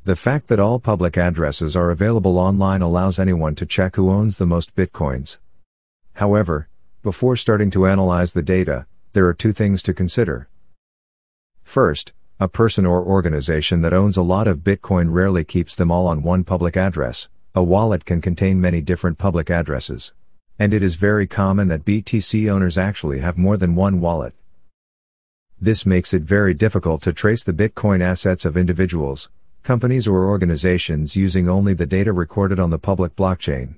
The fact that all public addresses are available online allows anyone to check who owns the most bitcoins. However, before starting to analyze the data, there are two things to consider. First, a person or organization that owns a lot of Bitcoin rarely keeps them all on one public address. A wallet can contain many different public addresses. And it is very common that BTC owners actually have more than one wallet. This makes it very difficult to trace the Bitcoin assets of individuals, companies or organizations using only the data recorded on the public blockchain.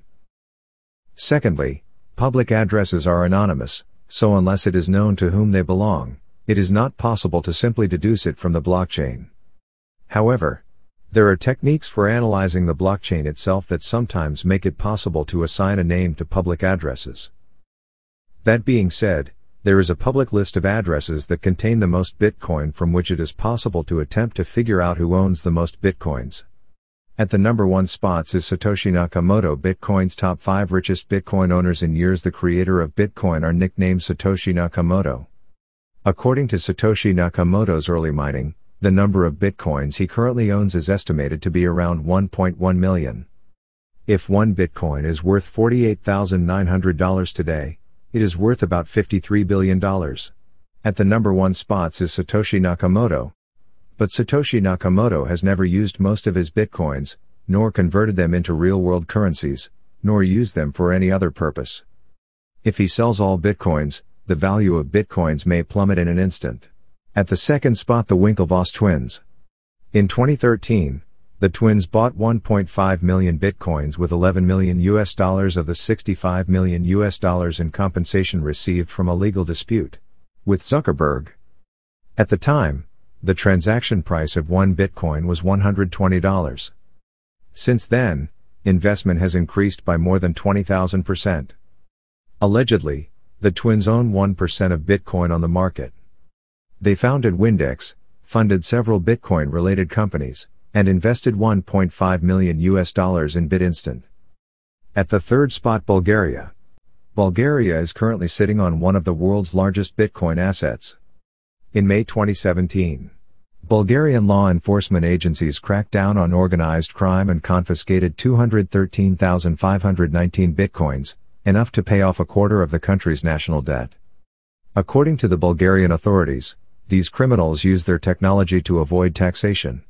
Secondly, public addresses are anonymous, so unless it is known to whom they belong, it is not possible to simply deduce it from the blockchain. However, there are techniques for analyzing the blockchain itself that sometimes make it possible to assign a name to public addresses. That being said, there is a public list of addresses that contain the most Bitcoin from which it is possible to attempt to figure out who owns the most Bitcoins. At the number 1 spots is Satoshi Nakamoto. Bitcoin's top 5 richest Bitcoin owners in years. The creator of Bitcoin are nicknamed Satoshi Nakamoto. According to Satoshi Nakamoto's early mining, the number of Bitcoins he currently owns is estimated to be around 1.1 million. If one Bitcoin is worth $48,900 today, it is worth about $53 billion. At the number 1 spots is Satoshi Nakamoto. But Satoshi Nakamoto has never used most of his Bitcoins, nor converted them into real-world currencies, nor used them for any other purpose. If he sells all Bitcoins, the value of Bitcoins may plummet in an instant. At the second spot, the Winklevoss Twins. In 2013, the twins bought 1.5 million Bitcoins with $11 million of the $65 million in compensation received from a legal dispute with Zuckerberg. At the time, the transaction price of one Bitcoin was $120. Since then, investment has increased by more than 20,000%. Allegedly, the twins own 1% of Bitcoin on the market. They founded Windex, funded several Bitcoin-related companies, and invested $1.5 million in BitInstant. At the third spot, Bulgaria. Bulgaria is currently sitting on one of the world's largest Bitcoin assets. In May 2017, Bulgarian law enforcement agencies cracked down on organized crime and confiscated 213,519 Bitcoins, enough to pay off a quarter of the country's national debt. According to the Bulgarian authorities, these criminals use their technology to avoid taxation.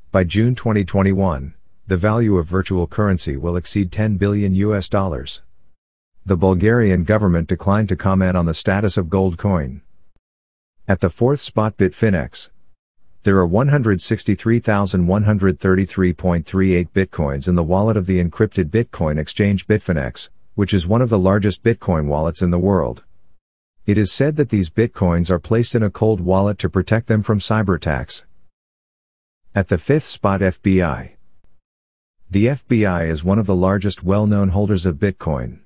By June 2021, the value of virtual currency will exceed $10 billion. The Bulgarian government declined to comment on the status of gold coin. At the fourth spot, Bitfinex. There are 163,133.38 Bitcoins in the wallet of the encrypted Bitcoin exchange Bitfinex, which is one of the largest Bitcoin wallets in the world. It is said that these Bitcoins are placed in a cold wallet to protect them from cyber attacks. At the fifth spot, FBI. The FBI is one of the largest well-known holders of Bitcoin.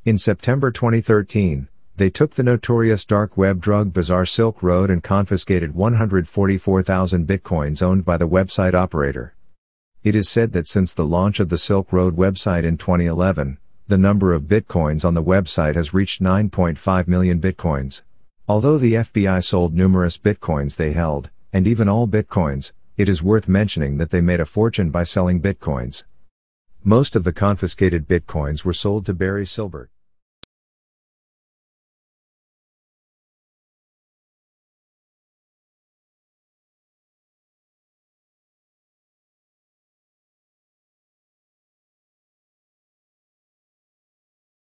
In September 2013, they took the notorious dark web drug bazaar Silk Road and confiscated 144,000 Bitcoins owned by the website operator. It is said that since the launch of the Silk Road website in 2011, the number of Bitcoins on the website has reached 9.5 million Bitcoins. Although the FBI sold numerous Bitcoins they held, and even all Bitcoins, it is worth mentioning that they made a fortune by selling Bitcoins. Most of the confiscated Bitcoins were sold to Barry Silbert.